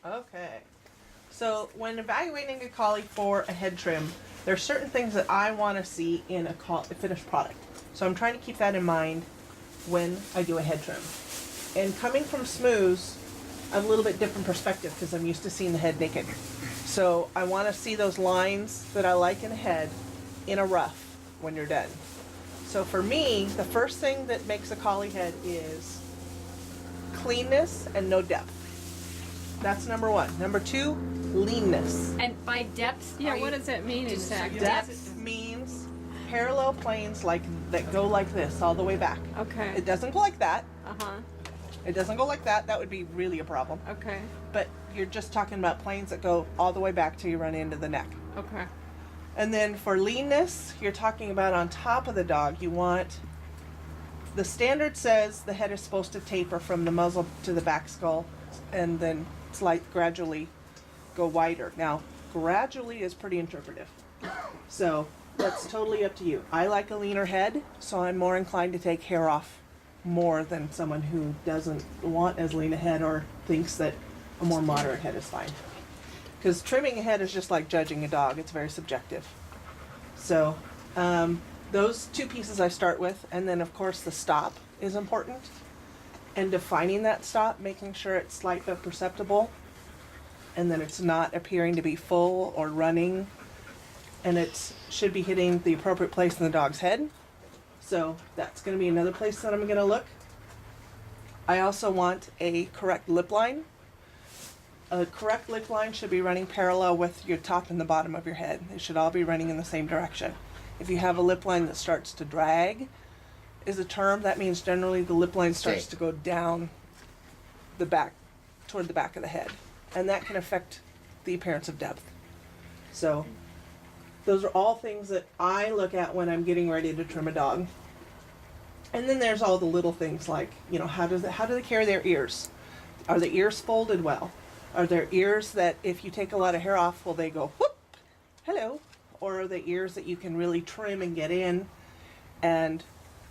Okay. So when evaluating a collie for a head trim, there are certain things that I want to see in a finished product. So I'm trying to keep that in mind when I do a head trim. And coming from Smooths, I have a little bit different perspective because I'm used to seeing the head naked. So I want to see those lines that I like in a head in a rough when you're done. So for me, the first thing that makes a collie head is cleanness and no depth. That's number one. Number two, leanness. And by depth, Yeah, what does that mean exactly? Depth means parallel planes like that go like this all the way back. Okay. It doesn't go like that. Uh-huh. It doesn't go like that. That would be really a problem. Okay. But you're just talking about planes that go all the way back till you run into the neck. Okay. And then for leanness, you're talking about on top of the dog. You want, the standard says the head is supposed to taper from the muzzle to the back skull and then gradually go wider. Now, gradually is pretty interpretive. So that's totally up to you. I like a leaner head, so I'm more inclined to take hair off more than someone who doesn't want as lean a head or thinks that a more moderate head is fine. Because trimming a head is just like judging a dog. It's very subjective. So those two pieces I start with, and then of course the stop is important. And defining that stop, making sure it's slight but perceptible, and then it's not appearing to be full or running, and it should be hitting the appropriate place in the dog's head. So that's going to be another place that I'm going to look. I also want a correct lip line. A correct lip line should be running parallel with your top and the bottom of your head. They should all be running in the same direction. If you have a lip line that starts to drag, is a term, that means generally the lip line starts to go down the back, toward the back of the head. And that can affect the appearance of depth. So those are all things that I look at when I'm getting ready to trim a dog. And then there's all the little things like, you know, how do they carry their ears? Are the ears folded well? Are there ears that if you take a lot of hair off, will they go whoop, hello? Or are they ears that you can really trim and get in and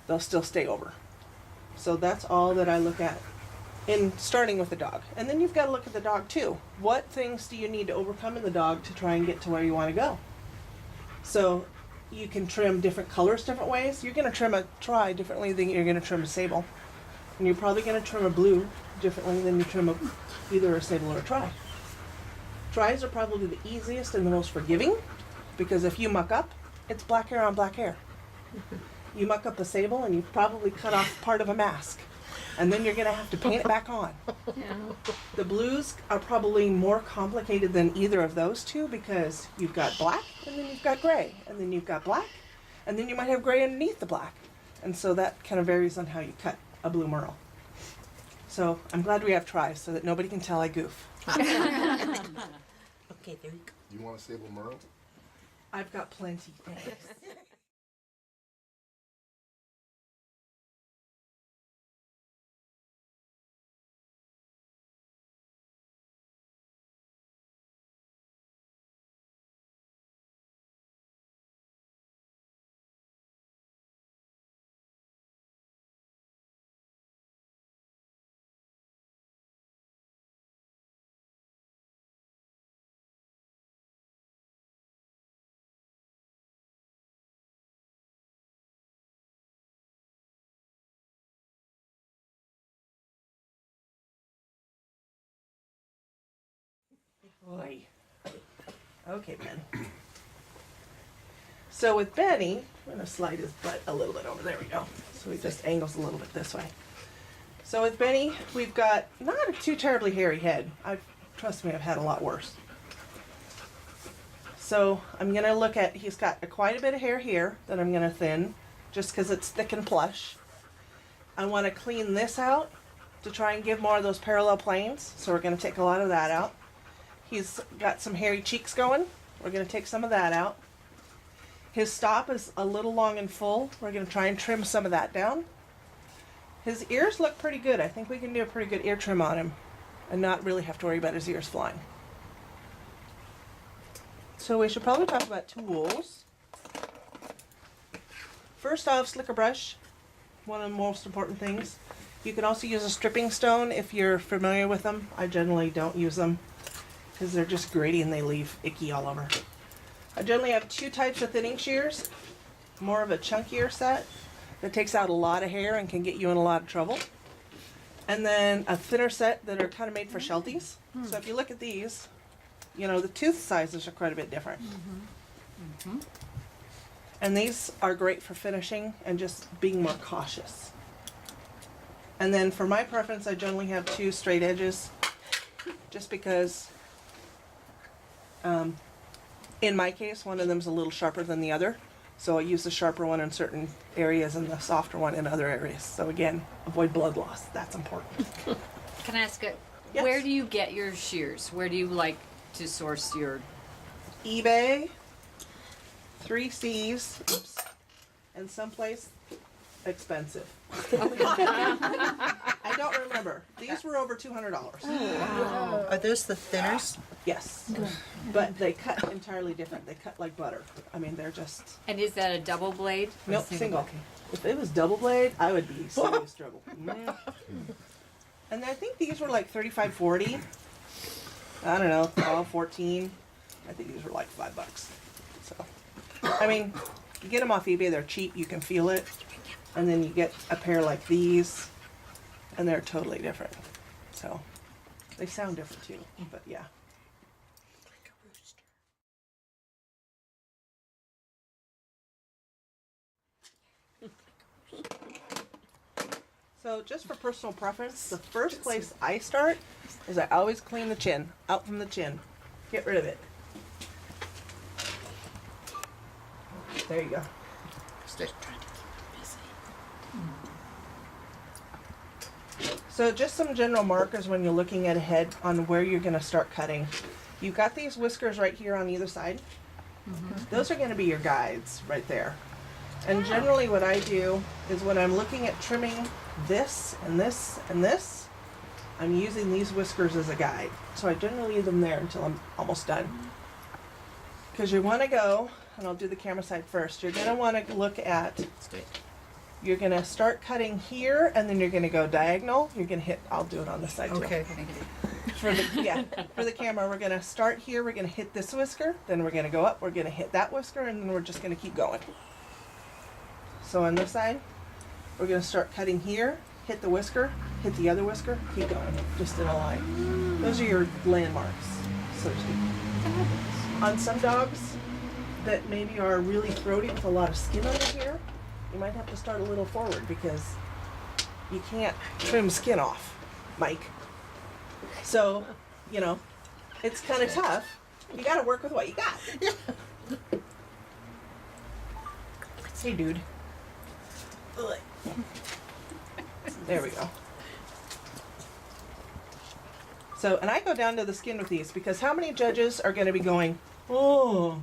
they'll still stay over? So that's all that I look at in starting with the dog. And then you've got to look at the dog too. What things do you need to overcome in the dog to try and get to where you want to go? So you can trim different colors different ways. You're going to trim a tri differently than you're going to trim a sable. And you're probably going to trim a blue differently than you trim either a sable or a tri. Tris are probably the easiest and the most forgiving because if you muck up, it's black hair on black hair. You muck up a sable and you probably cut off part of a mask. And then you're going to have to paint it back on. Yeah. The blues are probably more complicated than either of those two because you've got black and then you've got gray and then you've got black and then you might have gray underneath the black. And so that kind of varies on how you cut a blue merle. So I'm glad we have tries so that nobody can tell I goof. Okay, there you go. You want a sable merle? I've got plenty, thanks. Boy. Okay, Ben. So with Benny, I'm going to slide his butt a little bit over. There we go. So he just angles a little bit this way. So with Benny, we've got not a too terribly hairy head. Trust me, I've had a lot worse. So I'm going to look at, he's got quite a bit of hair here that I'm going to thin just because it's thick and plush. I want to clean this out to try and give more of those parallel planes. So we're going to take a lot of that out. He's got some hairy cheeks going. We're going to take some of that out. His stop is a little long and full. We're going to try and trim some of that down. His ears look pretty good. I think we can do a pretty good ear trim on him and not really have to worry about his ears flying. So we should probably talk about tools. First off, slicker brush. One of the most important things. You can also use a stripping stone if you're familiar with them. I generally don't use them because they're just gritty and they leave icky all over. I generally have 2 types of thinning shears. More of a chunkier set that takes out a lot of hair and can get you in a lot of trouble. And then a thinner set that are kind of made for Shelties. So if you look at these, you know, the tooth sizes are quite a bit different. And these are great for finishing and just being more cautious. And then for my preference, I generally have 2 straight edges, just because, in my case, one of them's a little sharper than the other. So I use the sharper one in certain areas and the softer one in other areas. So again, avoid blood loss. That's important. Can I ask, Yes. where do you get your shears? Where do you like to source your? eBay, 3 C's, oops, and someplace expensive. I don't remember. These were over $200. Are those the thinners? Yes, but they cut entirely different. They cut like butter. I mean, they're just And is that a double blade? or nope, single. If it was double blade, I would be serious trouble. And I think these were like 35, 40. I don't know, 12, 14. I think these were like $5. So, I mean, you get them off eBay. They're cheap. You can feel it. And then you get a pair like these, and they're totally different. So, they sound different too. But yeah. So just for personal preference, the first place I start is I always clean the chin, out from the chin. Get rid of it. There you go. So just some general markers when you're looking at a head on where you're going to start cutting. You've got these whiskers right here on either side. Those are going to be your guides right there. And generally what I do is when I'm looking at trimming this and this and this, I'm using these whiskers as a guide. So I generally leave them there until I'm almost done. Because you want to go, and I'll do the camera side first, you're going to want to look at, you're going to start cutting here and then you're going to go diagonal. You're going to hit, I'll do it on this side too. Okay. For the camera, we're going to start here, we're going to hit this whisker, then we're going to go up, we're going to hit that whisker, and then we're just going to keep going. So on this side, we're going to start cutting here, hit the whisker, hit the other whisker, keep going, just in a line. Those are your landmarks, so to speak. On some dogs that maybe are really throaty with a lot of skin under here, you might have to start a little forward because you can't trim skin off, Mike. So, you know, it's kind of tough. You got to work with what you got. Hey, dude. There we go. So, and I go down to the skin with these because how many judges are going to be going, oh,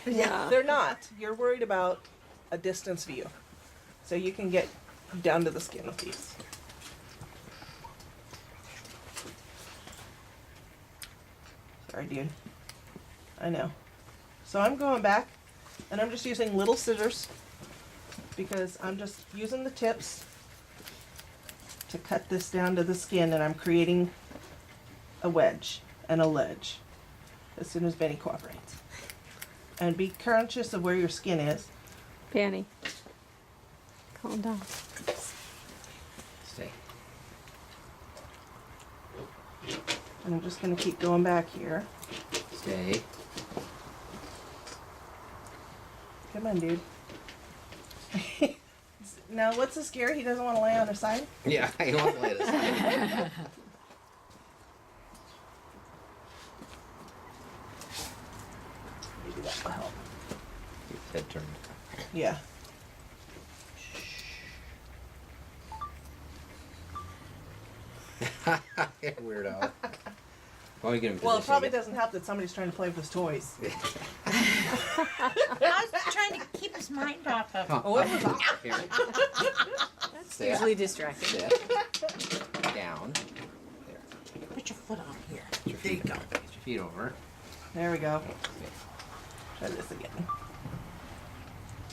Yeah. they're not. You're worried about a distance view. So you can get down to the skin with these. Sorry, dude. I know. So I'm going back and I'm just using little scissors because I'm just using the tips to cut this down to the skin, and I'm creating a wedge and a ledge as soon as Benny cooperates. And be conscious of where your skin is. Fanny. Calm down. Stay. And I'm just going to keep going back here. Stay. Come on, dude. Now, what's the scare? He doesn't want to lay on his side? Yeah, I won't lay this. Maybe that will help. Head turned. Yeah. Weirdo. Why don't we get him Well, it probably positioned? doesn't help that somebody's trying to play with his toys. I was trying to keep his mind off of. Huh. Oh, it was off. Here. That's Sit. usually distracting. Sit. Down. There. Put your foot on here. Get your There you feet go. Get your feet over. There we go. Try this again.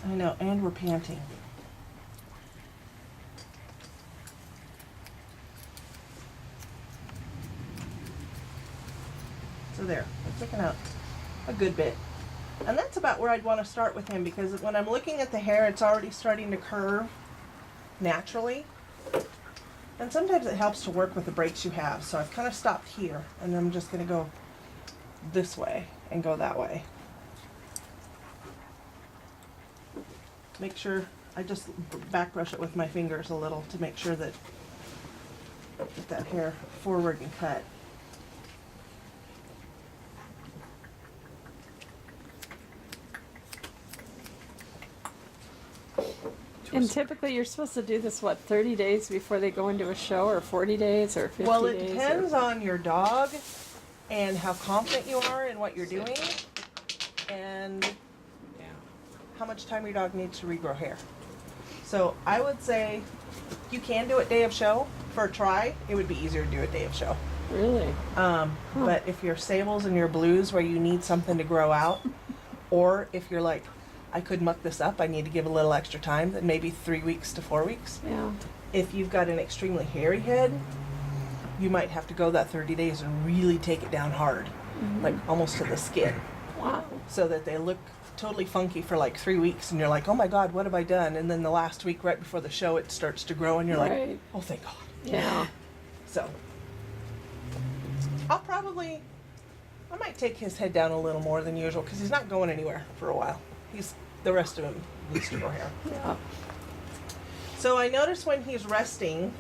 I know, and we're panting. So there, we're taking out a good bit. And that's about where I'd want to start with him, because when I'm looking at the hair, it's already starting to curve naturally. And sometimes it helps to work with the breaks you have. So I've kind of stopped here, and I'm just going to go this way and go that way. Make sure I just back brush it with my fingers a little to make sure that get that hair forward and cut. And typically you're supposed to do this, what, 30 days before they go into a show, or 40 days, or 50 Well, days? it depends on your dog and how confident you are in what you're doing, and Down. how much time your dog needs to regrow hair. So I would say you can do it day of show. For a try, it would be easier to do it day of show. Really? But if you're sables and your blues where you need something to grow out, or if you're like, I could muck this up, I need to give a little extra time, then maybe 3 weeks to 4 weeks. Yeah. If you've got an extremely hairy head, you might have to go that 30 days and really take it down hard, like almost to the skin, Wow. so that they look totally funky for like 3 weeks, and you're like, oh my God, what have I done? And then the last week, right before the show, it starts to grow, and you're like, Right. oh, thank God. Yeah. So, I might take his head down a little more than usual, because he's not going anywhere for a while. The rest of him needs to grow hair. Yeah. So I notice when he's resting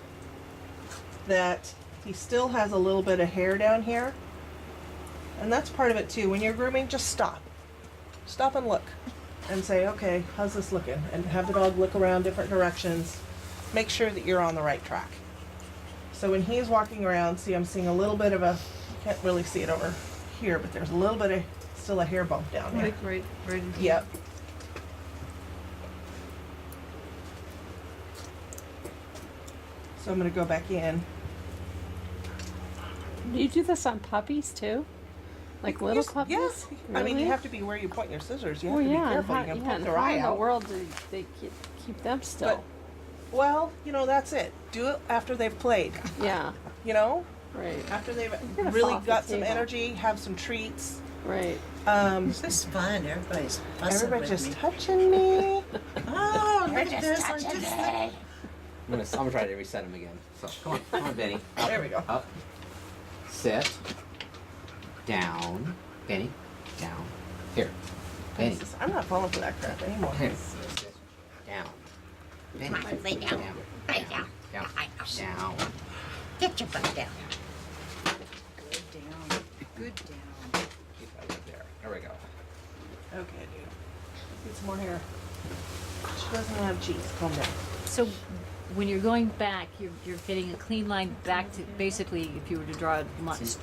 that he still has a little bit of hair down here. And that's part of it too. When you're grooming, just stop. Stop and look. And say, okay, how's this looking? And have the dog look around different directions. Make sure that you're on the right track. So when he's walking around, see, I'm seeing a little bit of a, you can't really see it over here, but there's a little bit of, still a hair bump down there. Right in here. Yep. So I'm going to go back in. Do you do this on puppies too? Like little Yes, puppies? yes. I mean, you Really? have to be where you point your scissors. You have Well, to be yeah, careful. and You how, can yeah, poke and their how eye in the out. world do they keep them still? Well, that's it. Do it after they've played. Yeah, right, After they've gonna fall really off the got some table. energy, have some treats. right. This is fun. Everybody's fussing Everybody with just me. touching me. Oh, look at this. I'm just I'm gonna try to reset him again. So come on, Benny. Up, There we go. Up. Sit. Down. Benny. Down. Here. Benny. I'm not falling for that crap anymore. Here. Sit. Down. Benny. Come on, lay down. Lay down. Down. Down. Get your butt down. Good down. Good down. Keep that up there. There we go. Okay, dude. Get some more hair. She doesn't have cheeks. Calm down. So when you're going back, you're getting a clean line back to basically, if you were to draw a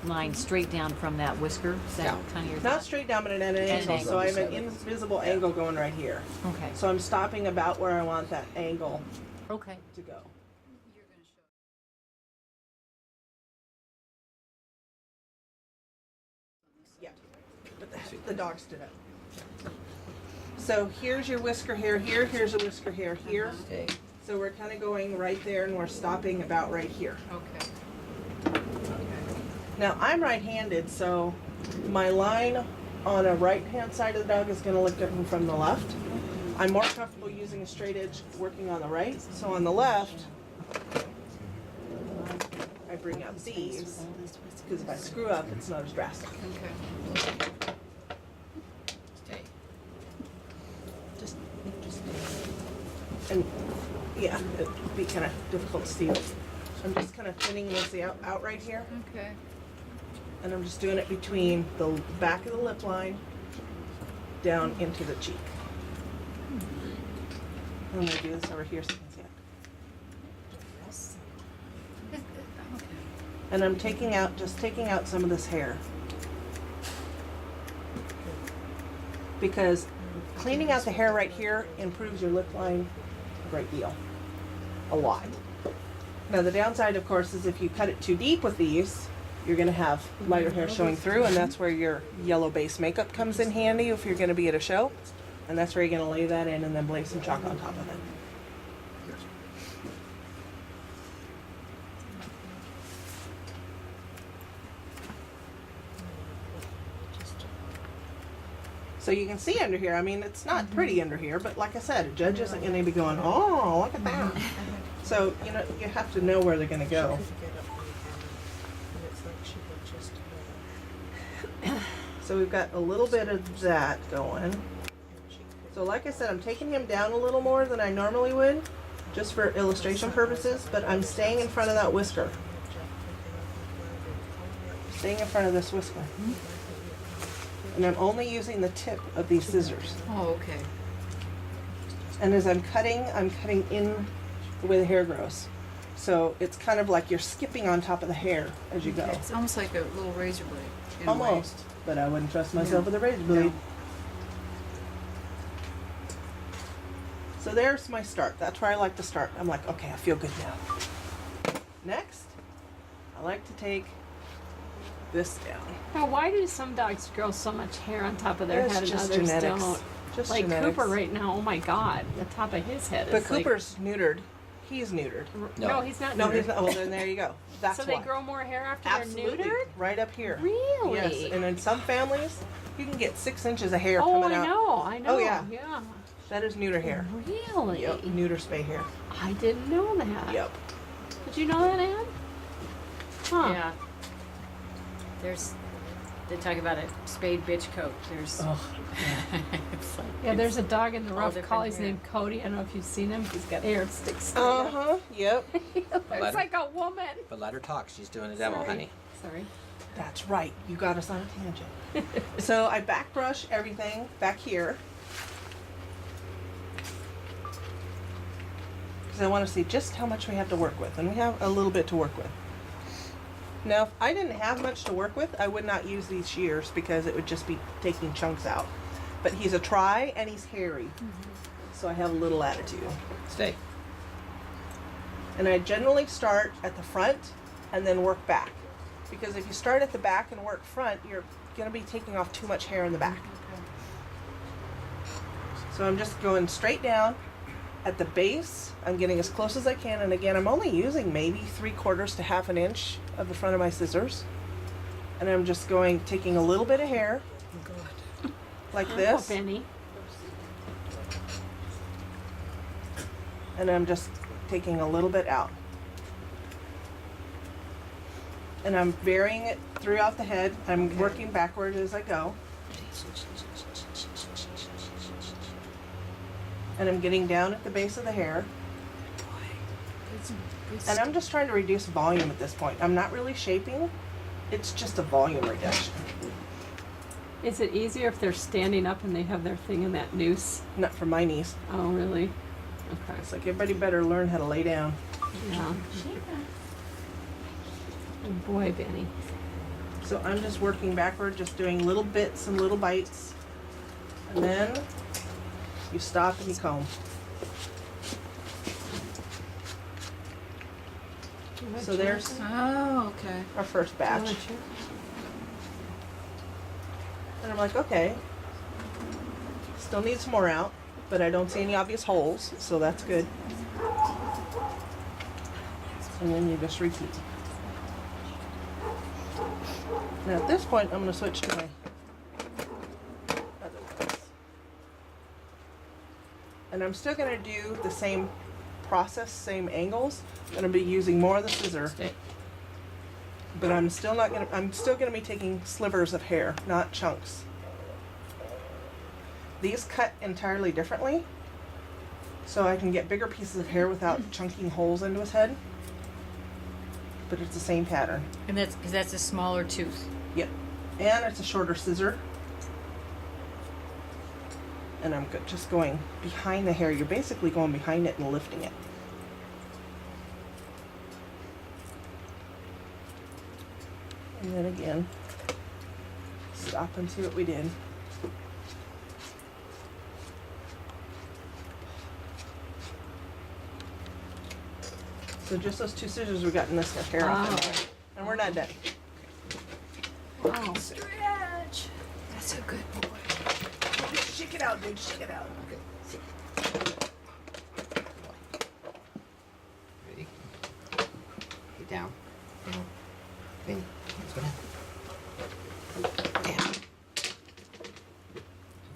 line straight down from that whisker, is that Down. kind of your Not thought? straight down, but at an an angle. So I have an angle. invisible angle going right here. Okay. So I'm stopping about where I want that angle Okay. to go. Yeah, but the dog stood up. So here's your whisker hair here, here's a whisker hair here. Stay. So we're kind of going right there and we're stopping about right here. Okay. Now I'm right-handed, so my line on a right-hand side of the dog is going to look different from the left. I'm more comfortable using a straight edge working on the right, so on the left, I bring out these, because if I screw up, it's not as drastic. Okay. Stay. Just and yeah, it'd be kind of difficult to see. So I'm just kind of thinning this out right here, Okay. and I'm just doing it between the back of the lip line down into the cheek. I'm gonna do this over here so you can see it. And I'm taking out some of this hair. Because cleaning out the hair right here improves your lip line a great deal. A lot. Now the downside, of course, is if you cut it too deep with these, you're gonna have lighter hair showing through, and that's where your yellow base makeup comes in handy if you're gonna be at a show. And that's where you're gonna lay that in and then blaze some chalk on top of it. So you can see under here. I mean, it's not pretty under here, but like I said, a judge isn't going to be going, oh, look at that. So, you know, you have to know where they're going to go. So we've got a little bit of that going. So like I said, I'm taking him down a little more than I normally would, just for illustration purposes, but I'm staying in front of that whisker. Staying in front of this whisker. And I'm only using the tip of these scissors. Oh, okay. And as I'm cutting in the way the hair grows. So it's kind of like you're skipping on top of the hair as you go. It's almost like a little razor blade. in a way. Almost. But I wouldn't trust myself with a razor blade. No. So there's my start. That's where I like to start. I'm like, okay, I feel good now. Next, I like to take this down. Now, why do some dogs grow so much hair on top of their It's head and just others genetics. don't? Just Like genetics. Cooper right now, oh my God, the top of his head But is like... Cooper's neutered. He's neutered. No, he's not No, neutered. he's not. Well, then there you go. That's so why. they grow more hair after Absolutely. they're neutered? Right up here. Really? Yes. And in some families, you can get 6 inches of hair Oh, coming out. I know. Oh, yeah. Yeah. That is neuter hair. Really? Yep. Neuter spay hair. I didn't know that. Yep. Did you know that, Ann? Huh. Yeah. There's, they talk about a spayed bitch coat. There's, Oh. it's like, Yeah, there's a dog in the all rough different collies hair. named Cody. I don't know if you've seen him. He's got hair that sticks straight Uh up. huh. Yep. He looks like a woman. But let her talk. She's doing a demo, Sorry. honey. Sorry. That's right. You got us on a tangent. So I back brush everything back here. Because I want to see just how much we have to work with. And we have a little bit to work with. Now, if I didn't have much to work with, I would not use these shears because it would just be taking chunks out. But he's a tri and he's hairy. So I have a little attitude. Stay. And I generally start at the front and then work back. Because if you start at the back and work front, you're going to be taking off too much hair in the back. So I'm just going straight down at the base. I'm getting as close as I can. And again, I'm only using maybe 3/4 to 1/2 inch of the front of my scissors. And I'm just going, taking a little bit of hair like Oh, this. Benny. And I'm just taking a little bit out. And I'm varying it throughout the head. I'm working backward as I go. And I'm getting down at the base of the hair. And I'm just trying to reduce volume at this point. I'm not really shaping. It's just a volume reduction. Is it easier if they're standing up and they have their thing in that noose? Not for my knees. Oh, really? Okay. It's like everybody better learn how to lay down. Yeah. Oh boy, Benny. So I'm just working backward, just doing little bits and little bites. And then you stop and you comb. So there's Oh, okay. our first batch. And I'm like, okay, still need some more out, but I don't see any obvious holes, so that's good. And then you just repeat. Now at this point, I'm going to switch to my other ones. And I'm still going to do the same process, same angles. I'm going to be using more of the scissor. But I'm still gonna be taking slivers of hair, not chunks. These cut entirely differently, so I can get bigger pieces of hair without chunking holes into his head. But it's the same pattern. and that's because that's a smaller tooth. Yep. And it's a shorter scissor. And I'm just going behind the hair. You're basically going behind it and lifting it. And then again, stop and see what we did. So just those 2 scissors we got in this hair off in there. And we're not done. Wow. Stretch. That's a good boy. Shake it out, dude. Shake it out. Ready? Get down. Benny, let's go down.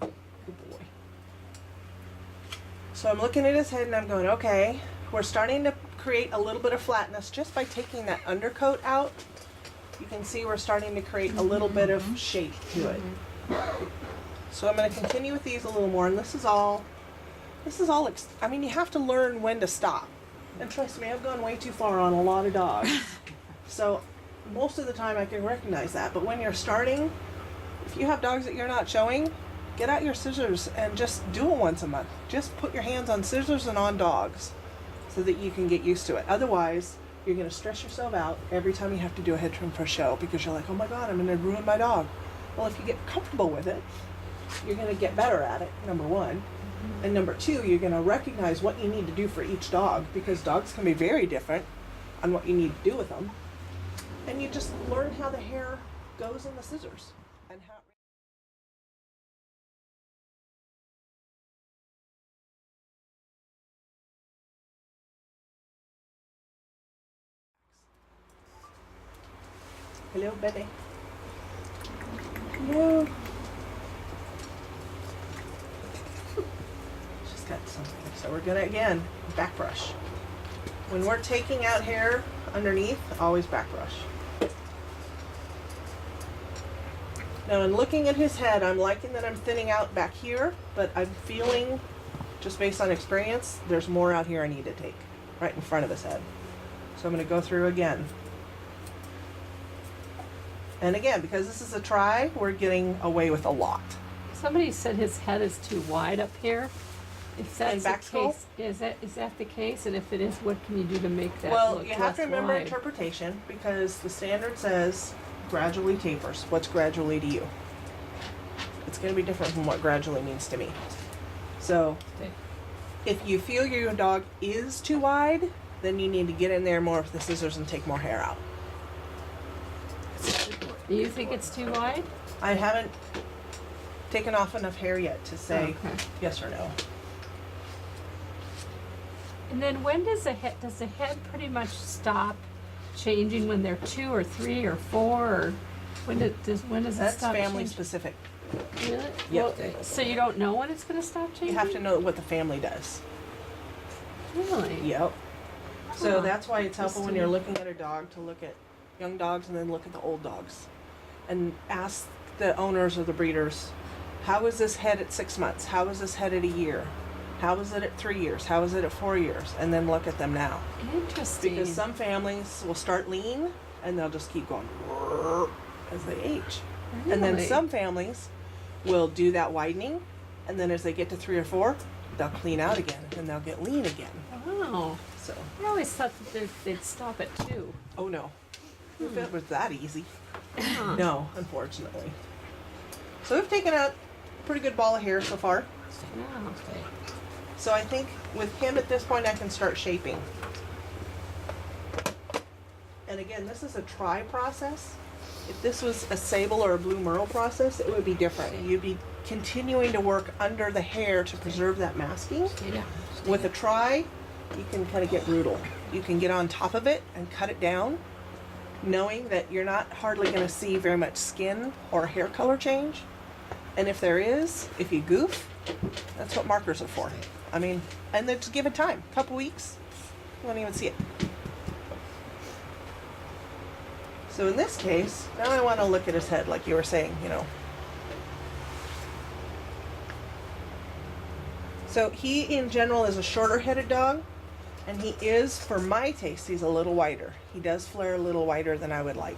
Down. So I'm looking at his head and I'm going, okay, we're starting to create a little bit of flatness just by taking that undercoat out. You can see we're starting to create a little bit of shape to it. So I'm going to continue with these a little more, and this is all, I mean, you have to learn when to stop. And trust me, I've gone way too far on a lot of dogs. So most of the time I can recognize that, but when you're starting, if you have dogs that you're not showing, get out your scissors and just do it once a month. Just put your hands on scissors and on dogs so that you can get used to it. Otherwise, you're going to stress yourself out every time you have to do a head trim for a show because you're like, oh my God, I'm going to ruin my dog. Well, if you get comfortable with it, you're going to get better at it, number one. And number two, you're going to recognize what you need to do for each dog because dogs can be very different on what you need to do with them. And you just learn how the hair goes in the scissors and how. Hello, Betty. Hello. She's got something. So we're gonna, again, back brush. When we're taking out hair underneath, always back brush. Now in looking at his head, I'm liking that I'm thinning out back here, but I'm feeling, just based on experience, there's more out here I need to take, right in front of his head. So I'm gonna go through again. And again, because this is a try, we're getting away with a lot. Somebody said his head is too wide up here. If that's And the back skull? case, is that the case? And if it is, what can you do to make that Well, look you have less to remember wide? interpretation because the standard says gradually tapers. What's gradually to you? It's going to be different from what gradually means to me. So, Okay. if you feel your dog is too wide, then you need to get in there more with the scissors and take more hair out. Do you think it's too wide? I haven't taken off enough hair yet to say Okay. yes or no. And then when does the head pretty much stop changing when they're 2 or 3 or 4 or when does it That's stop family changing? specific. Really? Yep. Well, so you don't know when it's going to stop changing? You have to know what the family does. Really? Yep. So Huh. that's why it's helpful when you're Interesting. looking at a dog to look at young dogs and then look at the old dogs. And ask the owners or the breeders, how is this head at 6 months? How is this head at a year? How is it at 3 years? How is it at 4 years? And then look at them now. Interesting. Because some families will start lean and they'll just keep going as they age. And then Really? some families will do that widening, and then as they get to 3 or 4, they'll clean out again and they'll get lean again. Oh, So, I always thought that they'd stop at 2. oh no. If it was that easy. Huh. No, unfortunately. So we've taken out a pretty good ball of hair so far. Yeah. So I think with him at this point I can start shaping. And again, this is a try process. If this was a sable or a blue merle process, it would be different. You'd be continuing to work under the hair to preserve that masking. Yeah. With a try, you can kind of get brutal. You can get on top of it and cut it down, knowing that you're not hardly going to see very much skin or hair color change. And if there is, if you goof, that's what markers are for. I mean, and then just give it time, a couple weeks, you won't even see it. So in this case, now I want to look at his head like you were saying, you know. So he in general is a shorter headed dog, and he is, for my taste, he's a little wider. He does flare a little wider than I would like.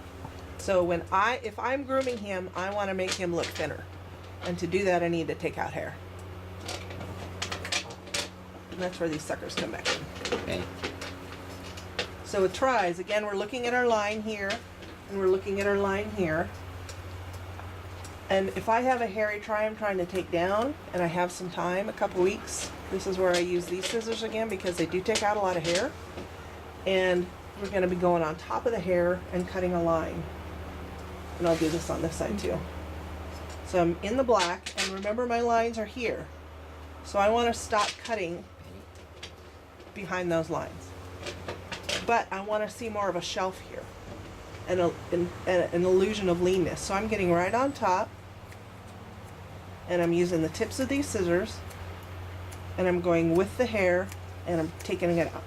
So if I'm grooming him, I want to make him look thinner. And to do that, I need to take out hair. And that's where these suckers come back in. Okay. So with tries, again, we're looking at our line here, and we're looking at our line here. And if I have a hairy try I'm trying to take down, and I have some time, a couple weeks, this is where I use these scissors again because they do take out a lot of hair. And we're going to be going on top of the hair and cutting a line. And I'll do this on this side too. So I'm in the black, and remember my lines are here. So I want to stop cutting behind those lines. But I want to see more of a shelf here and an illusion of leanness. So I'm getting right on top, and I'm using the tips of these scissors and I'm going with the hair and I'm taking it out.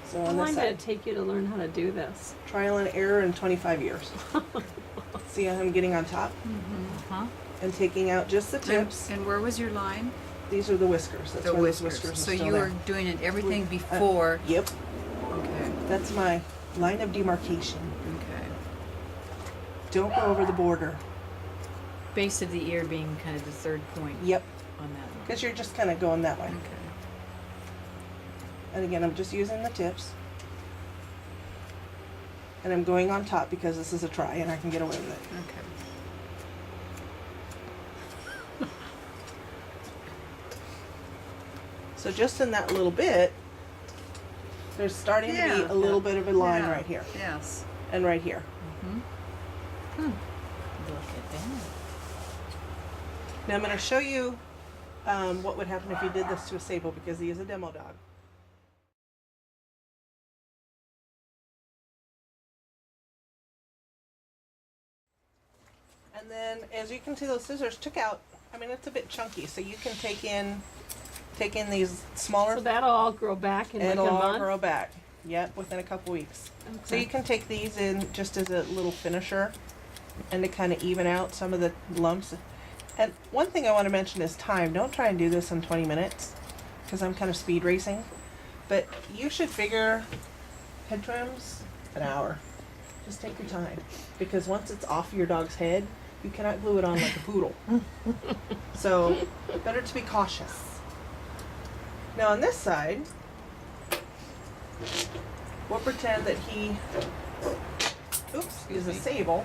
So How on long this did it side, take you to learn how to do this? trial and error in 25 years. See how I'm getting on top Huh? and taking out just the tips. And where was your line? These are the whiskers. That's The why those whiskers. whiskers are So still you there. were doing it everything before. Yep, Okay. that's my line of demarcation. Okay. Don't go over the border. Base of the ear being kind of the third point Yep, on that one. because you're just kind of going that way. Okay. And again, I'm just using the tips. And I'm going on top because this is a try and I can get away with it. Okay. So just in that little bit, there's starting to be a little bit of a line Yeah. right here Yes. and right here. Look at that. Now I'm going to show you what would happen if you did this to a sable because he is a demo dog. And then as you can see, those scissors took out, I mean, it's a bit chunky, so you can take in these smaller, So that'll all grow back in like a it'll all month? grow back. Yep, within a couple weeks. So Okay. you can take these in just as a little finisher and to kind of even out some of the lumps. And one thing I want to mention is time. Don't try and do this in 20 minutes because I'm kind of speed racing. But you should figure head trims an hour. Just take your time because once it's off your dog's head, you cannot glue it on like a poodle. So better to be cautious. Now on this side, we'll pretend that he, is a sable.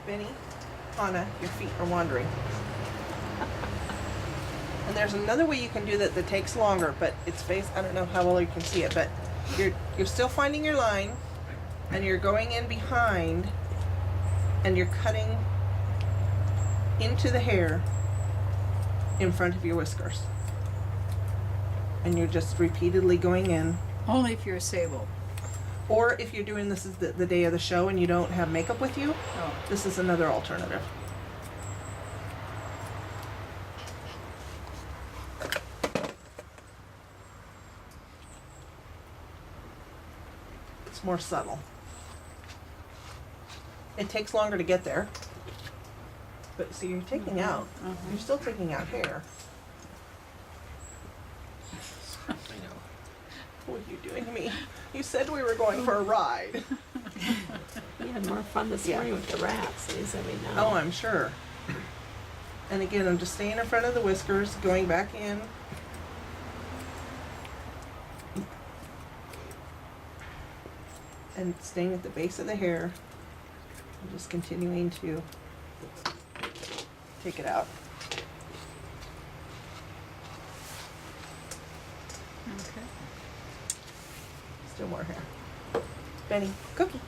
Benny, Anna, your feet are wandering. And there's another way you can do that takes longer, but it's I don't know how well you can see it, but you're still finding your line, and you're going in behind, and you're cutting into the hair in front of your whiskers. And you're just repeatedly going in. Only if you're a sable. Or if you're doing this is the day of the show and you don't have makeup with you, Oh. this is another alternative. It's more subtle. It takes longer to get there. But see, you're taking out, you're still taking out hair. I know. What are you doing to me? You said we were going for a ride. You had more fun this Yeah. morning with the rats, Lisa, we know. Oh, I'm sure. And again, I'm just staying in front of the whiskers, going back in. And staying at the base of the hair. And just continuing to take it out. Okay. Still more hair. Benny, cookie.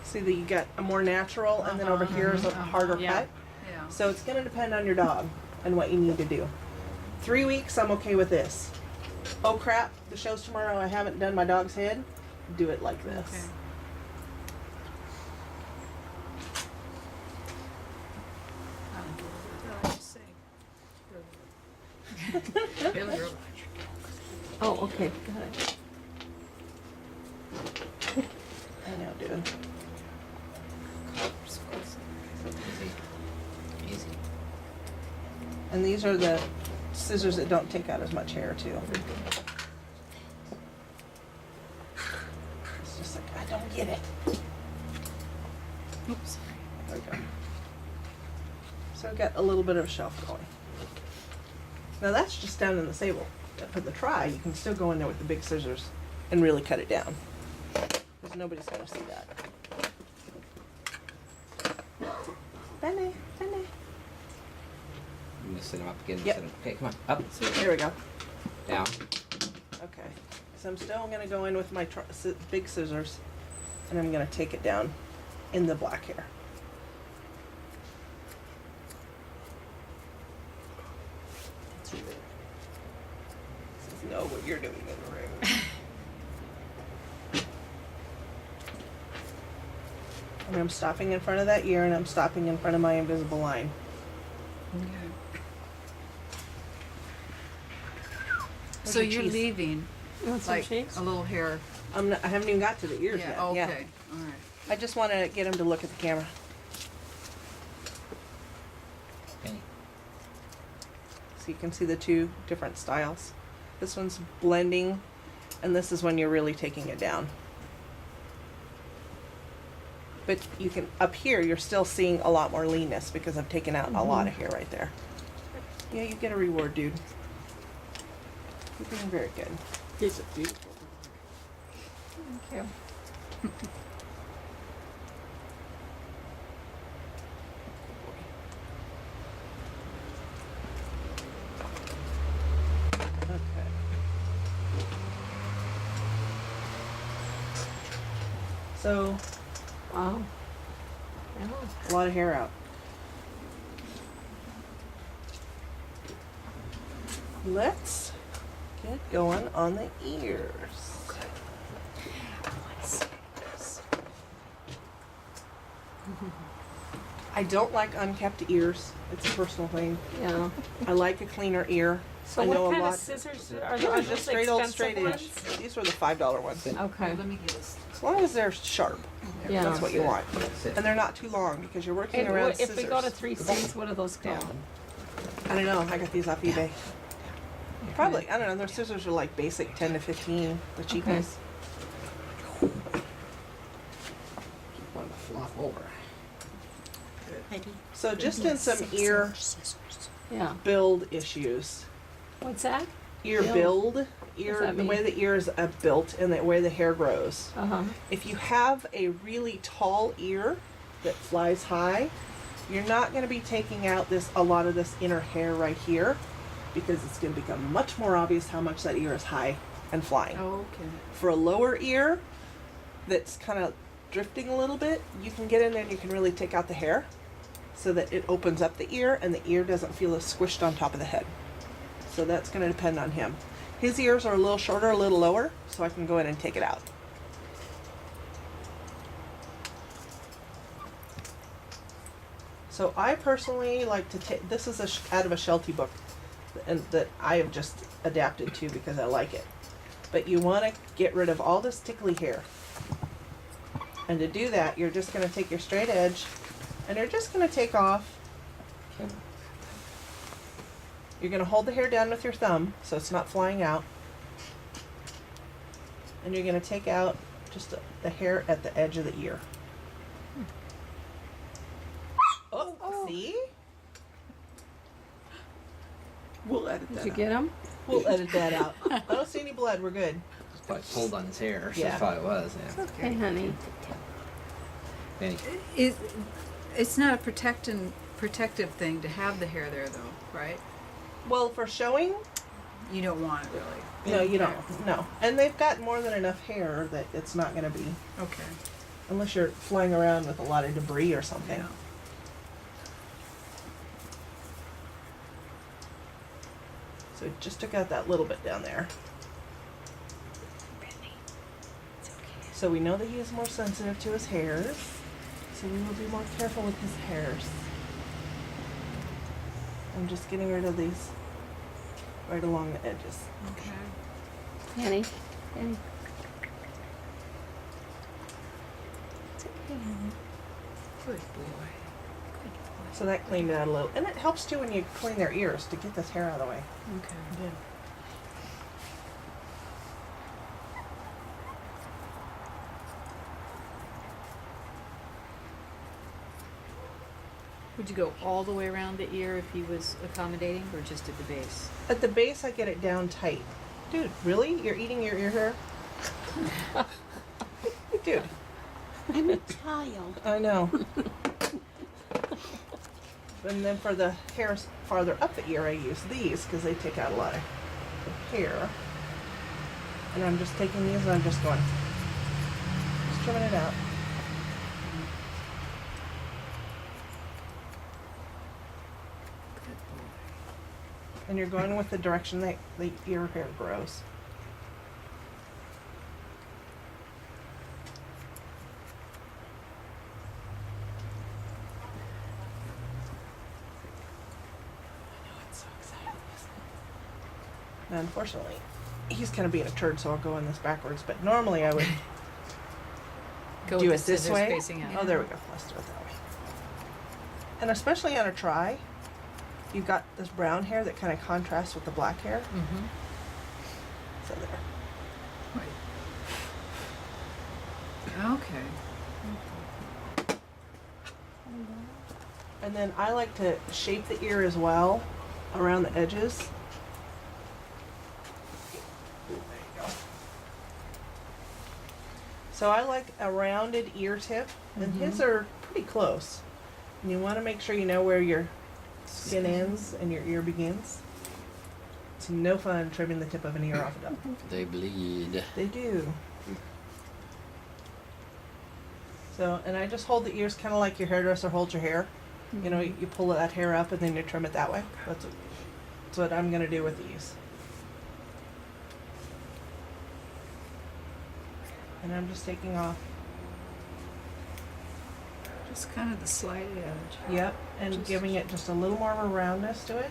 See that you got a more natural and then over here is a harder Yeah. cut. Yeah. So it's going to depend on your dog and what you need to do. 3 weeks, I'm okay with this. Oh crap, the show's tomorrow, I haven't done my dog's head. Do it like this. Okay. Oh, okay, got it. I know, dude. Easy. Easy. And these are the scissors that don't take out as much hair too. It's just like, I don't get it. Oops. There we go. So I've got a little bit of a shelf going. Now that's just down in the sable. For the try, you can still go in there with the big scissors and really cut it down. Because nobody's going to see that. Benny, Benny. I'm gonna sit him up again. Yep. Sit him. Okay, come on. Up. There we go. Down. Okay. So I'm still going to go in with my big scissors and I'm going to take it down in the black hair. This is know what you're doing in the ring. And I'm stopping in front of that ear and I'm stopping in front of my invisible line. Okay. Where's So your you're cheese? leaving You want some like cheese? a little hair. I haven't even got to the ears yet. Yeah, okay. All right. I just want to get him to look at the camera. Benny. So you can see the two different styles. This one's blending, and this is when you're really taking it down. But you can, up here, you're still seeing a lot more leanness because I've taken out a lot of hair right there. Yeah, you get a reward, dude. You're doing very good. He's a beautiful. Thank you. Okay. So, Wow. Yeah. a lot of hair out. Let's get going on the ears. I don't like unkept ears. It's a personal thing. Yeah. I like a cleaner ear. So I know what a kind lot. of scissors are These are those? just straight old expensive straight edge. ones? These were the $5 ones. Okay. Let me get this. As long as they're sharp, Yeah. that's what you want. Sit. And they're not too long because you're working And around what, if we go to scissors. 3Cs, what do those go? I don't know. I got these off eBay. Probably. I don't know. Their scissors are like basic 10 to 15, the cheap Okay. ones. One to flop over. So just in some ear Yeah. build issues. What's that? Ear Build. build, ear, that the way mean? the ear is built and the way the hair grows. Uh-huh. If you have a really tall ear that flies high, you're not going to be taking out a lot of this inner hair right here because it's going to become much more obvious how much that ear is high and flying. Okay. For a lower ear that's kind of drifting a little bit, you can get in there and you can really take out the hair so that it opens up the ear and the ear doesn't feel as squished on top of the head. So that's going to depend on him. His ears are a little shorter, a little lower, so I can go in and take it out. So I personally like to take, this is out of a Sheltie book and that I have just adapted to because I like it. But you want to get rid of all this tickly hair. And to do that, you're just going to take your straight edge and you're just going to take off. You're going to hold the hair down with your thumb so it's not flying out. And you're going to take out just the hair at the edge of the ear. Oh, see? We'll edit that Did you out. get them? We'll edit that out. I don't see any blood. We're good. It's probably pulled on his hair. So Yeah. that's probably was. Yeah. Hey, honey. Benny. It's not a protective thing to have the hair there though, right? Well, for showing, You don't want it really. no, you don't. No. And they've got more than enough hair that it's not going to be, Okay. unless you're flying around with a lot of debris or something. Yeah. So it just took out that little bit down there. So we know that he is more sensitive to his hairs. So we will be more careful with his hairs. I'm just getting rid of these right along the edges. Okay. Honey. Honey. It's okay, honey. Good boy. So that cleaned it out a little. And it helps too when you clean their ears to get this hair out of the way. Okay. Yeah. Would you go all the way around the ear if he was accommodating, or just at the base? At the base, I get it down tight. Dude, really? You're eating your ear hair? Dude, I'm a child. I know. And then for the hairs farther up the ear, I use these because they take out a lot of hair. And I'm just taking these and I'm just going, just trimming it out. Good boy. And you're going with the direction that the ear hair grows. Now, unfortunately, he's kind of being a turd, so I'll go in this backwards. But normally I would Go do with it the this scissors way. facing out. Oh, there we go. Let's do it that way. And especially on a try, you've got this brown hair that kind of contrasts with the black hair. Mm-hmm. So there. Okay. And then I like to shape the ear as well around the edges. Ooh, there you go. So I like a rounded ear tip, and his are pretty close. And you want to make sure you know where your skin ends and your ear begins. It's no fun trimming the tip of an ear off a dog. They bleed. They do. So, and I just hold the ears kind of like your hairdresser holds your hair. You know, you pull that hair up and then you trim it that way. That's what I'm going to do with these. And I'm just taking off. Just kind of the slight edge. Yep, and Just- giving it just a little more of a roundness to it.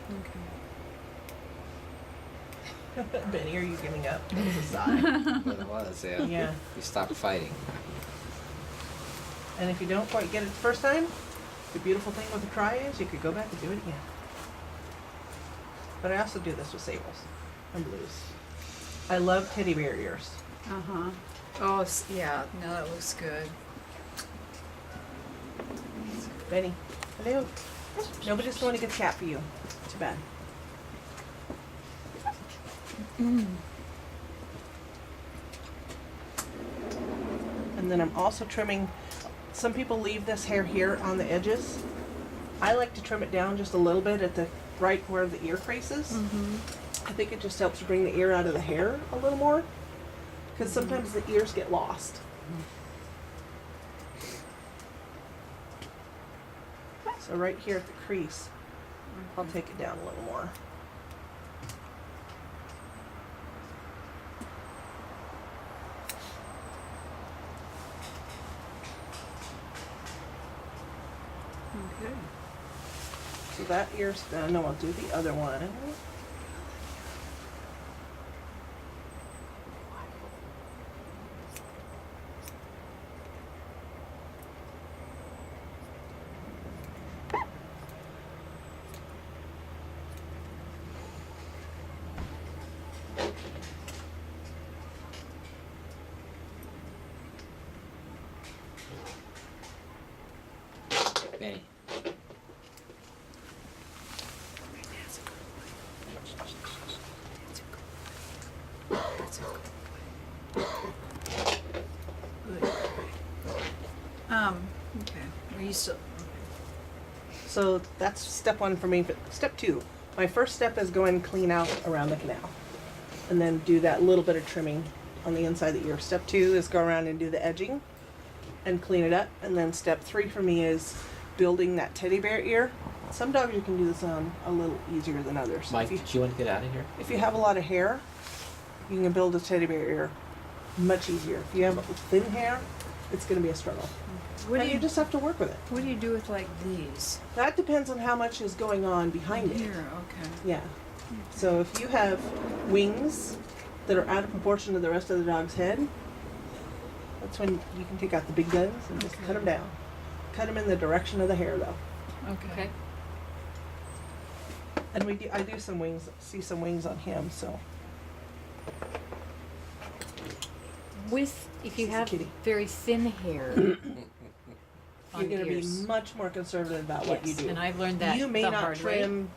Okay. Benny, are you giving up? That was a sigh. But it was, yeah. Yeah. You stopped fighting. And if you don't quite get it the first time, the beautiful thing with the try is you could go back and do it again. But I also do this with sables and blues. I love teddy bear ears. Uh-huh. Oh, yeah. No, that looks good. Benny, hello. Nobody's going to get cat for you. Too bad. And then I'm also trimming. Some people leave this hair here on the edges. I like to trim it down just a little bit at the right where the ear creases. I think it just helps bring the ear out of the hair a little more, because sometimes the ears get lost. So right here at the crease, I'll take it down a little more. Okay. So that ear's done. Now I'll do the other one. Benny. Good. Okay. Are you still? So that's step one for me. But step two, my first step is go and clean out around the canal, and then do that little bit of trimming on the inside of the ear. Step two is go around and do the edging and clean it up. And then step three for me is building that teddy bear ear. Some dogs you can do this on a little easier than others. Mike, If do you want to get out of here? you have a lot of hair, you can build a teddy bear ear much easier. If you have thin hair, it's going to be a struggle. What do And you you just have to work with it. What do you do with like these? That depends on how much is going on behind it. Here. Okay. Yeah. So if you have wings that are out of proportion to the rest of the dog's head, that's when you can take out the big guns and just cut them down. Cut them in the direction of the hair, though. Okay. And I do some wings, see some wings on him, so. If you This is a have kitty. very thin hair You're on going to be ears. much more conservative about what you Yes, do. and I've learned that you may the not hard way. trim.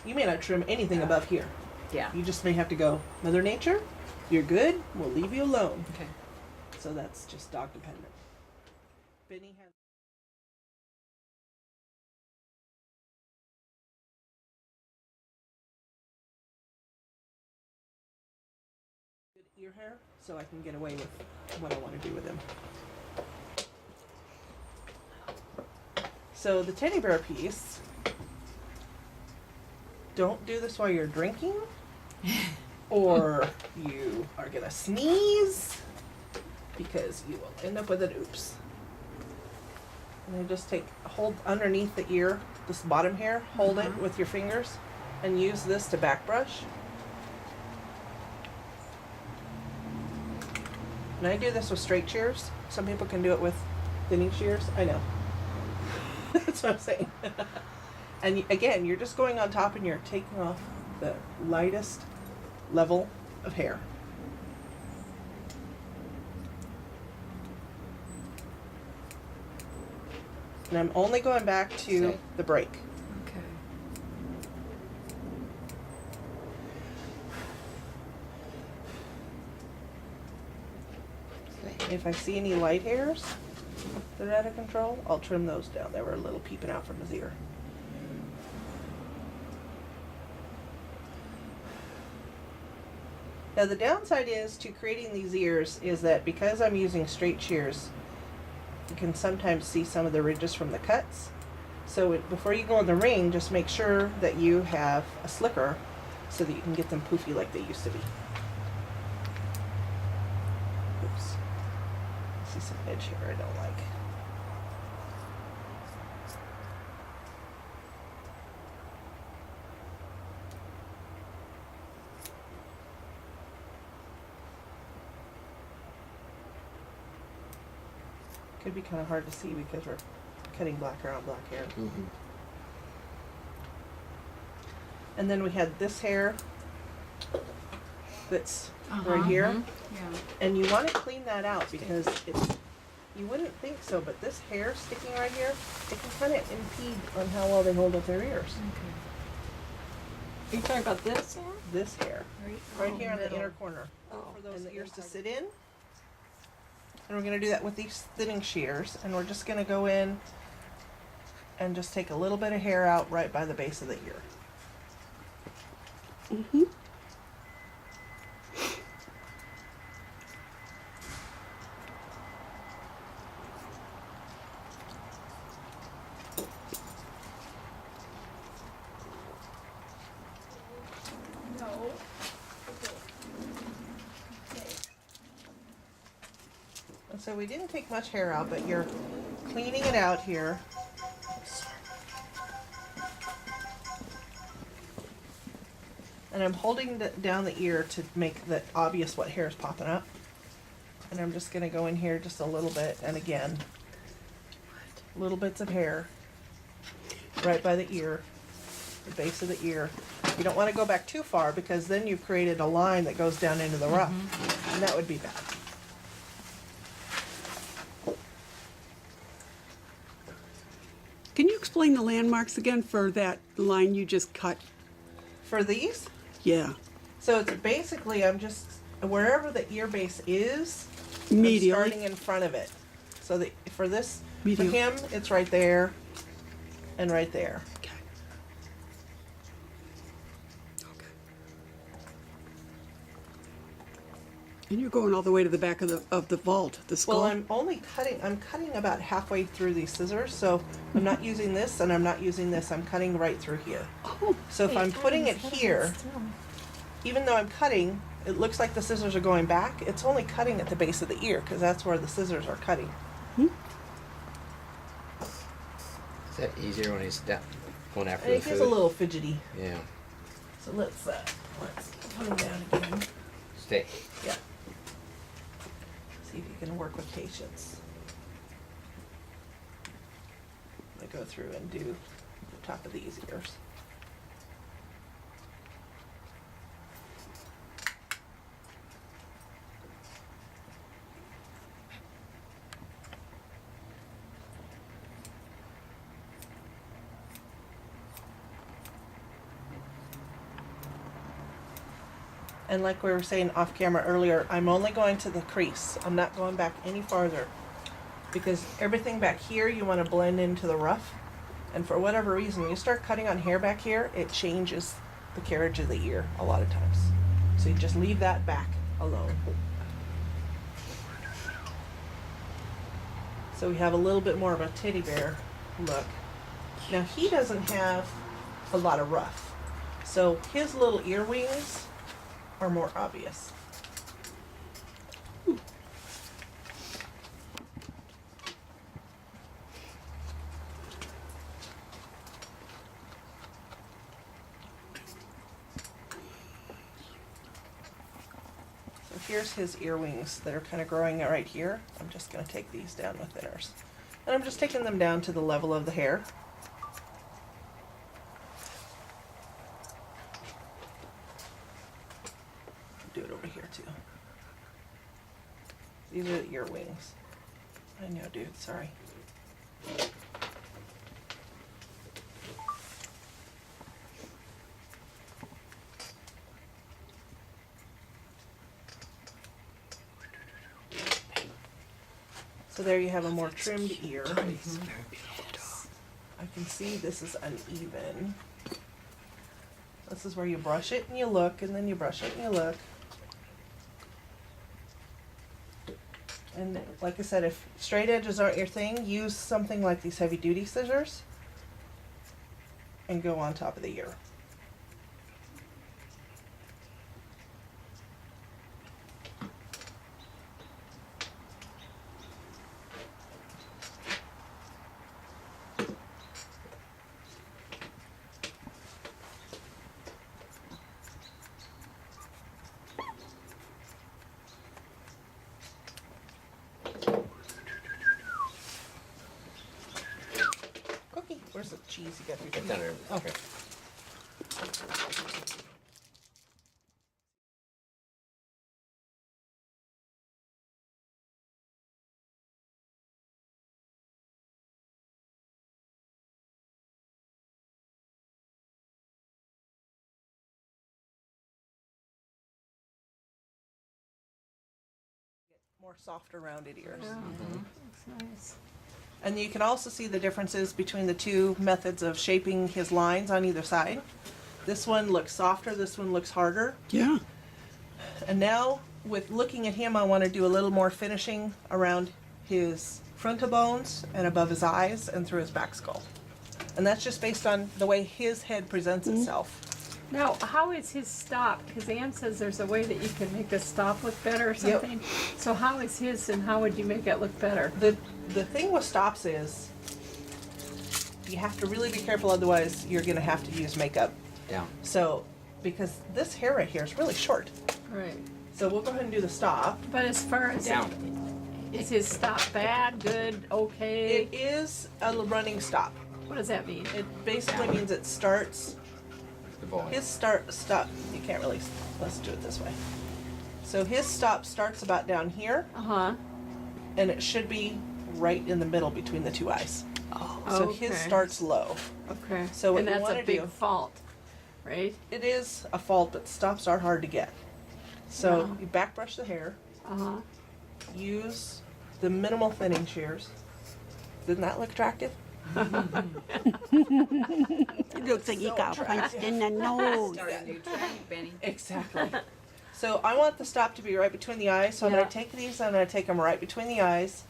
You may not trim anything above here. Yeah. You just may have to go, Mother Nature, you're good. We'll leave you alone. Okay. So that's just dog dependent. Benny has. Good ear hair, so I can get away with what I want to do with him. So the teddy bear piece. Don't do this while you're drinking, or you are gonna sneeze, because you will end up with an oops. And then just hold underneath the ear, this bottom hair, hold it with your fingers, and use this to back brush. And I do this with straight shears. Some people can do it with thinning shears. I know. That's what I'm saying. And again, you're just going on top and you're taking off the lightest level of hair. And I'm only going back to Okay. the break. Okay. If I see any light hairs that are out of control, I'll trim those down. They were a little peeping out from his ear. Now the downside is to creating these ears is that because I'm using straight shears, you can sometimes see some of the ridges from the cuts. So before you go in the ring, just make sure that you have a slicker so that you can get them poofy like they used to be. Oops. I see some edge here I don't like. Could be kind of hard to see because we're cutting black hair on black hair. Mm-hmm. And then we had this hair that's Uh-huh. right here. Yeah. And you want to clean that out because it's, you wouldn't think so, but this hair sticking right here, it can kind of impede on how well they hold up their ears. Okay. Are you talking about this hair? This hair, right here on the middle. inner corner. Oh. And the ears to sit in. And we're going to do that with these thinning shears. And we're just going to go in and just take a little bit of hair out right by the base of the ear. Mm-hmm. And so we didn't take much hair out, but you're cleaning it out here. And I'm holding down the ear to make it obvious what hair is popping up. And I'm just going to go in here just a little bit, and again, little bits of hair right by the ear, the base of the ear. You don't want to go back too far because then you've created a line that goes down into the rough, and that would be bad. Can you explain the landmarks again for that line you just cut? For these, Yeah. so it's basically I'm just wherever the ear base is, I'm Medially. starting in front of it. So that for this, Medial. for him, it's right there and right there. Okay. Okay. And you're going all the way to the back of the vault, the skull. Well, I'm cutting about halfway through these scissors, so I'm not using this and I'm not using this. I'm cutting right through here. Oh, So if I'm putting it here, even though I'm cutting, it looks like the scissors are going back. It's only cutting at the base of the ear because that's where the scissors are cutting. Is that easier when he's going after And the it food? gets a little fidgety. Yeah. So let's put them down again. Stay. Yeah. See if you can work with patience. I go through and do the top of these ears. And like we were saying off camera earlier, I'm only going to the crease. I'm not going back any farther because everything back here you want to blend into the rough. And for whatever reason, you start cutting on hair back here, it changes the carriage of the ear a lot of times. So you just leave that back alone. So we have a little bit more of a teddy bear look. Now he doesn't have a lot of rough. So his little ear wings are more obvious. So here's his ear wings that are kind of growing right here. I'm just going to take these down with thinners. And I'm just taking them down to the level of the hair. Do it over here too. These are the ear wings. I know, dude, sorry. So there you have a more trimmed ear. I can see this is uneven. This is where you brush it and you look, and then you brush it and you look. And like I said, if straight edges aren't your thing, use something like these heavy duty scissors and go on top of the ear. Cookie, where's the cheese you got? It's under. Okay. More softer rounded ears. Yeah, that's nice. And you can also see the differences between the two methods of shaping his lines on either side. This one looks softer, this one looks harder. Yeah. And now, with looking at him, I want to do a little more finishing around his frontal bones and above his eyes and through his back skull. And that's just based on the way his head presents itself. Now, how is his stop? Because Ann says there's a way that you can make the stop look better or something. So how is his, and how would you make it look better? The thing with stops is you have to really be careful, otherwise you're going to have to use makeup. Down. So, because this hair right here is really short. Right. So we'll go ahead and do the stop. But as far as Down. is his stop bad, good, okay? It is a running stop. What does that mean? It basically means it starts, The boy. his stop, you can't really, let's do it this way. So his stop starts about down here, Uh-huh. and it should be right in the middle between the two eyes. So his Okay. starts low. Okay. So what and you that's wanna a big do- fault, right? It is a fault, but stops are hard to get. So Yeah. you back brush the hair, Uh-huh. use the minimal thinning shears. Didn't that look attractive? It looks like you So got punched in the nose. Start a new trend, Benny. Exactly. So I want the stop to be right between the eyes, so I'm Yeah. going to take these, I'm going to take them right between the eyes,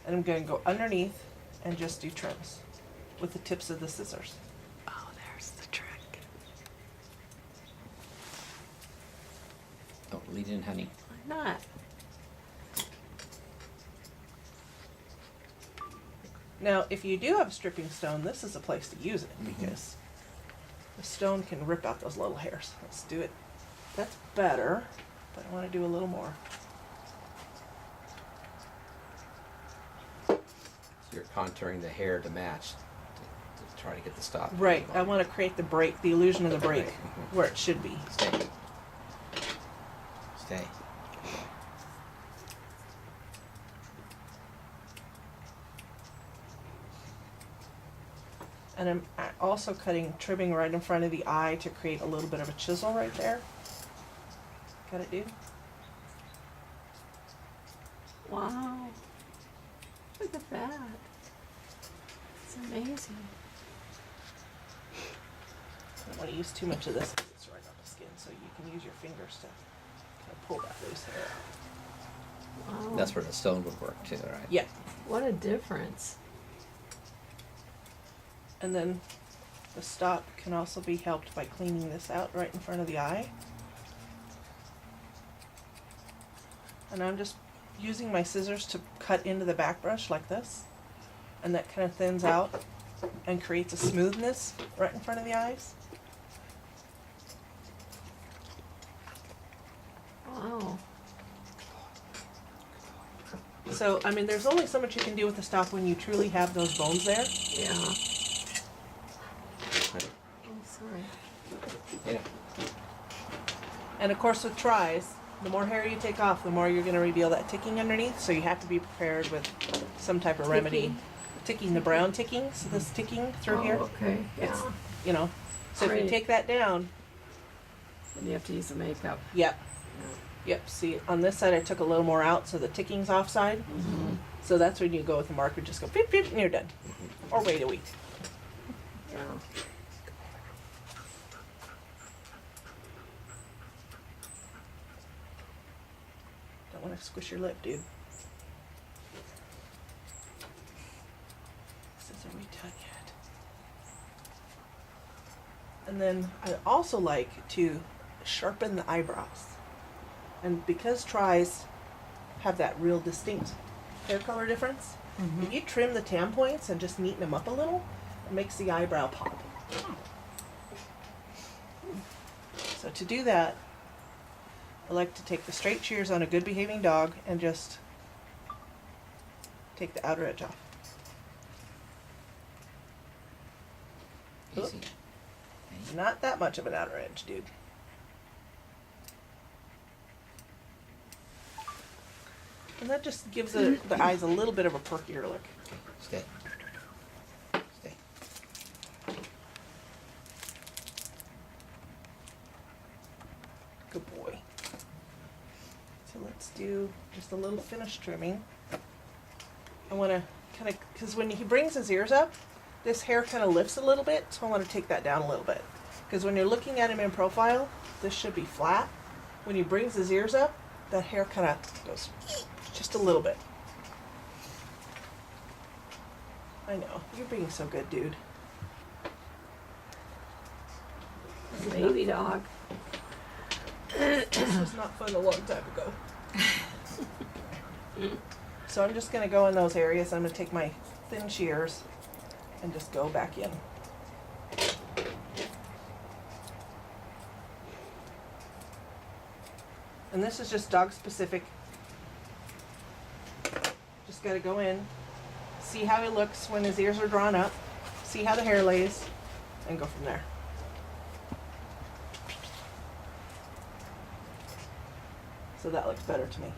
and I'm going to go underneath and just do trims with the tips of the scissors. Oh, there's the trick. Don't lead in, honey. Why not? Now, if you do have a stripping stone, this is a place to use it, because the stone can rip out those little hairs. Let's do it. That's better, but I want to do a little more. So you're contouring the hair to match to try to get the stop. Right, I want to create the break, the illusion of the break, Mhm. where it should be. Stay. Stay. And I'm also trimming right in front of the eye to create a little bit of a chisel right there. Got it, dude? Wow. Look at that. It's amazing. I don't want to use too much of this 'cause it's right on the skin, so you can use your fingers to kind of pull that loose hair. Wow. That's where the stone would work too, right? Yeah. What a difference. And then the stop can also be helped by cleaning this out right in front of the eye. And I'm just using my scissors to cut into the back brush like this. And that kind of thins out and creates a smoothness right in front of the eyes. Wow. So, I mean, there's only so much you can do with the stop when you truly have those bones there. Yeah. Right. Oh, sorry. Yeah. And of course with tries, the more hair you take off, the more you're going to reveal that ticking underneath. So you have to be prepared with some type of remedy. Ticking, the brown ticking, so this ticking through here. Oh, okay. It's, Yeah. you know, so if Right. you take that down, And you have to use the makeup. yep. Yep, see, on this side I took a little more out so the ticking's offside. So that's when you go with the marker, just go beep beep and you're done. Or wait a week. Yeah. Don't want to squish your lip, dude. Are we done yet? And then I also like to sharpen the eyebrows. And because tries have that real distinct hair color difference, if you trim the tan points and just neaten them up a little, it makes the eyebrow pop. So to do that, I like to take the straight shears on a good behaving dog and just take the outer edge off. Easy. Not that much of an outer edge, dude. And that just gives the eyes a little bit of a perkier look. Stay. Stay. Good boy. So let's do just a little finish trimming. I want to kind of, because when he brings his ears up, this hair kind of lifts a little bit, so I want to take that down a little bit. Because when you're looking at him in profile, this should be flat. When he brings his ears up, that hair kind of goes just a little bit. I know, you're being so good, dude. Baby dog. This was not fun a long time ago. So I'm just going to go in those areas. I'm going to take my thin shears and just go back in. And this is just dog specific. Just got to go in, see how he looks when his ears are drawn up, see how the hair lays, and go from there. So that looks better to me.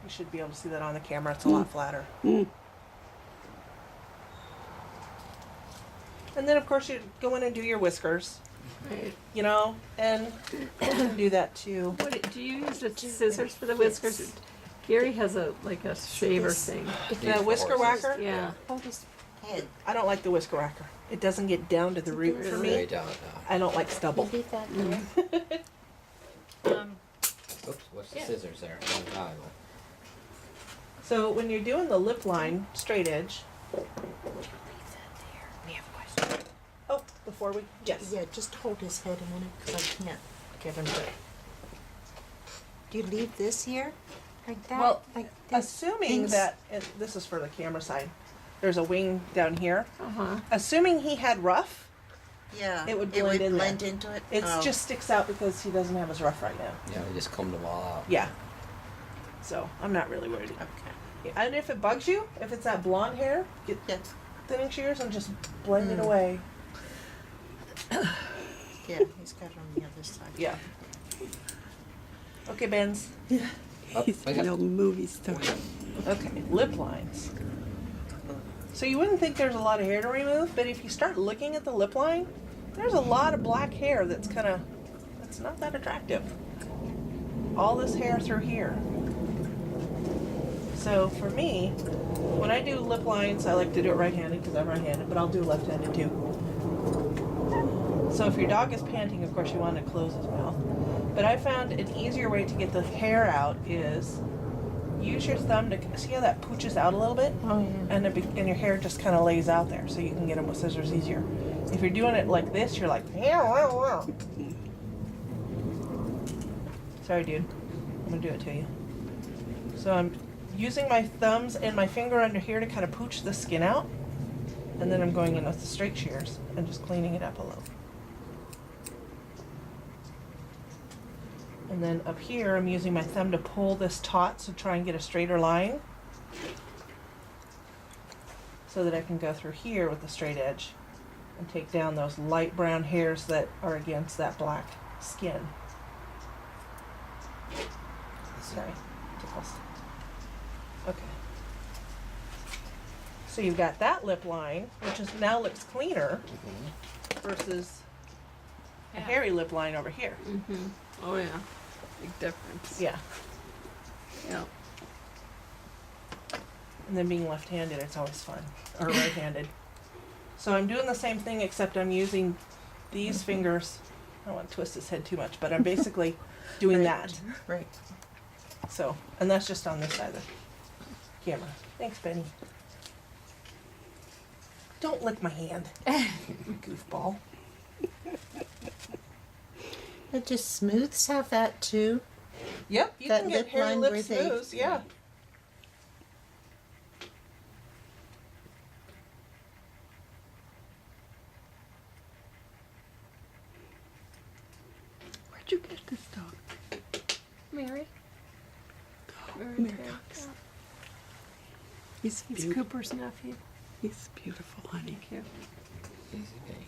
You should be able to see that on the camera. It's a lot flatter. And then, of course, you go in and do your whiskers, Right. you know, and you can do that too. Do you use the scissors for the whiskers? Gary has a shaver thing. The whisker whacker? Yeah. Hold his head. I don't like the whisker whacker. It doesn't get down to the root for Way me. down now. I don't like stubble. Leave that there. Oops, what's the Yeah. scissors there? Oh, valuable. So when you're doing the lip line straight edge, We have a question. oh, before we, yes. Yeah, just hold his head a minute, because I can't get him to. Do you leave this here? Like that? Well, like this? Assuming things- that, and this is for the camera side, there's a wing down here. Uh-huh. Assuming he had rough, Yeah. it would blend in there. blend into it? it Oh. just sticks out because he doesn't have his rough right now. Yeah, we just combed them all out. Yeah. So I'm not really worried. Okay. And if it bugs you, if it's that blonde hair, get Yeah. thinning shears and just blend it away. Yeah, he's got it on the other side. Yeah. Okay, Benz. Oh, He's I got- no movie star. Okay, lip lines. So you wouldn't think there's a lot of hair to remove, but if you start looking at the lip line, there's a lot of black hair that's that's not that attractive. All this hair through here. So for me, when I do lip lines, I like to do it right-handed because I'm right-handed, but I'll do left-handed too. So if your dog is panting, of course you want to close his mouth. But I found an easier way to get the hair out is use your thumb to see how that pooches out a little bit, Oh, yeah. and your hair just kind of lays out there, so you can get them with scissors easier. If you're doing it like this, you're like, sorry, dude. I'm gonna do it to you. So I'm using my thumbs and my finger under here to kind of pooch the skin out. And then I'm going in with the straight shears and just cleaning it up a little. And then up here, I'm using my thumb to pull this taut, so try and get a straighter line. So that I can go through here with the straight edge and take down those light brown hairs that are against that black skin. Sorry, tickles. Okay. So you've got that lip line, which is now looks cleaner versus a hairy lip line over here. Oh yeah, big difference. Yeah. Yeah. And then being left-handed, it's always fun. Or right-handed. So I'm doing the same thing, except I'm using these fingers. I don't want to twist his head too much, but I'm basically doing that. Right. So, and that's just on this side of the camera. Thanks, Benny. Don't lick my hand, goofball. It just smooths have that too. Yep, you That can get lip hairy line lip where they- smooths, yeah. Where'd you get this dog? Mary. Mary Cox. He's He's beautiful. Cooper's nephew. He's beautiful, honey. Cute. Easy penny.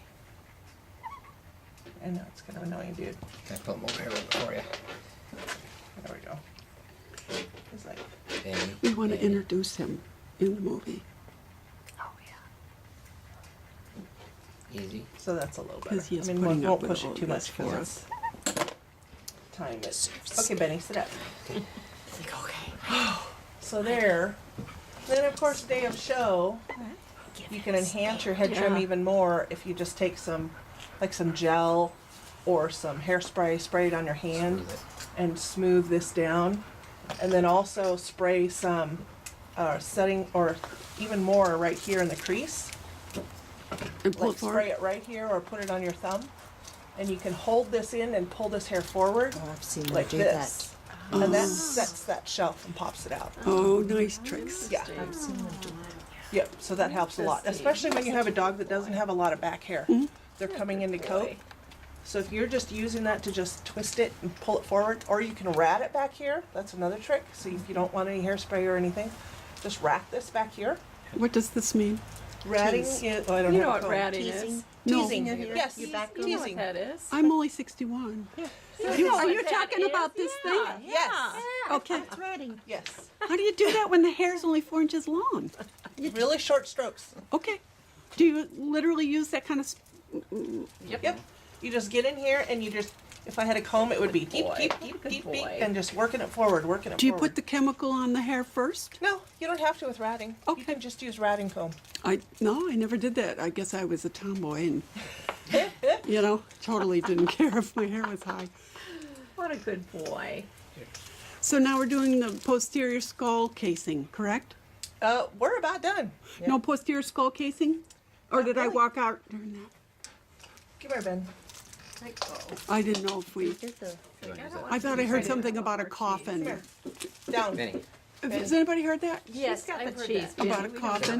I know, it's kind of annoying, dude. Can I put them over here a little bit for you? There we go. He's like, Penny. We want to penny. introduce him in the movie oh yeah. Easy. So that's a little better. 'cause he is I mean, putting won't up with push all it too of much this for for us. us. Time it. Okay, Benny, sit up. Okay. So there. Then of course, day of show, you can enhance your head trim Yeah. even more if you just take some, like some gel or some hairspray, spray it on your hand, Smooth it. and smooth this down. And then also spray some setting, or even more right here in the crease. And pull Like it spray forward. it right here or put it on your thumb. And you can hold this in and pull this hair forward Oh, I've seen them like do this. that. And that sets that shelf and pops it out. Oh, nice tricks. Yeah. I've seen them do that. Yep, so that helps a lot, especially when you have a dog that doesn't have a lot of back hair. They're coming into coat. So if you're just using that to just twist it and pull it forward, or you can rat it back here, that's another trick. So if you don't want any hairspray or anything, just rat this back here. What does this mean? Ratting Tease. is, oh, I don't You have know a what comb. ratting Teasing. is. No. Teasing, Of your- yes, your back You know what teasing. that is. I'm only 61. You Are know what you that talking is? about this thing? Yeah. Yes, Okay. That's ratting. yes. How do you do that when the hair's only 4 inches long? Really short strokes. Okay. Do you literally use that kind of? Yep. You just get in here and you just, if I had a comb, it would be deep, boy. deep, deep, Good deep, deep, boy. and just working it forward, working it Do you forward. put the chemical on the hair first? No, you don't have to with ratting. You Okay. can just use ratting comb. No, I never did that. I guess I was a tomboy and, totally didn't care if my hair was high. What a good boy. So now we're doing the posterior skull casing, correct? We're about done. No posterior skull casing? Or Not did I really. walk out during that? Give her a Ben. I didn't know if we. Did the- I thought I heard something about a coffin. Here. Down. Penny. Has anybody heard that? Yes, got I've the heard cheese, that. About a coffin?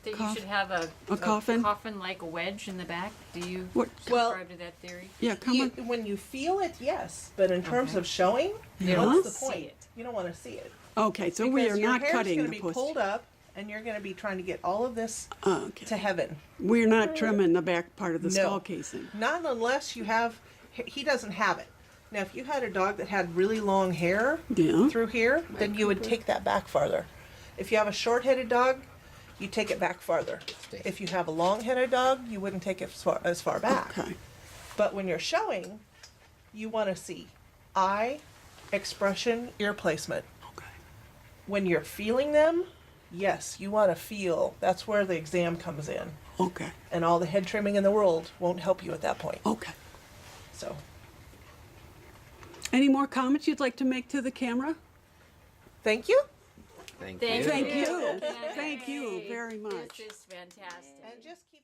That you Coff- should have a coffin? coffin like a wedge in the back. Do you What? Well- subscribe to that theory? Yeah, come You, on. when you feel it, yes, but in terms of showing, Yeah. what's the See point? it. You don't want to see it. Okay, so we Because are your not hair's cutting gonna the be pulled posterior. up, and you're going to be trying to get all of this Okay. to heaven. We're not trimming the back part of the No. skull casing. Not unless you have. He doesn't have it. Now, if you had a dog that had really long hair Yeah. through here, then you would take that back farther. If you have a short-headed dog, you take it back farther. Stay. If you have a long-headed dog, you wouldn't take it as far back. Okay. But when you're showing, you want to see eye, expression, ear placement. Okay. When you're feeling them, yes, you want to feel. That's where the exam comes in. Okay. And all the head trimming in the world won't help you at that point. Okay. So, Any more comments you'd like to make to the camera? thank you. Thank Thank you. Thank you. Okay. Thank you very much. This is fantastic. And just keep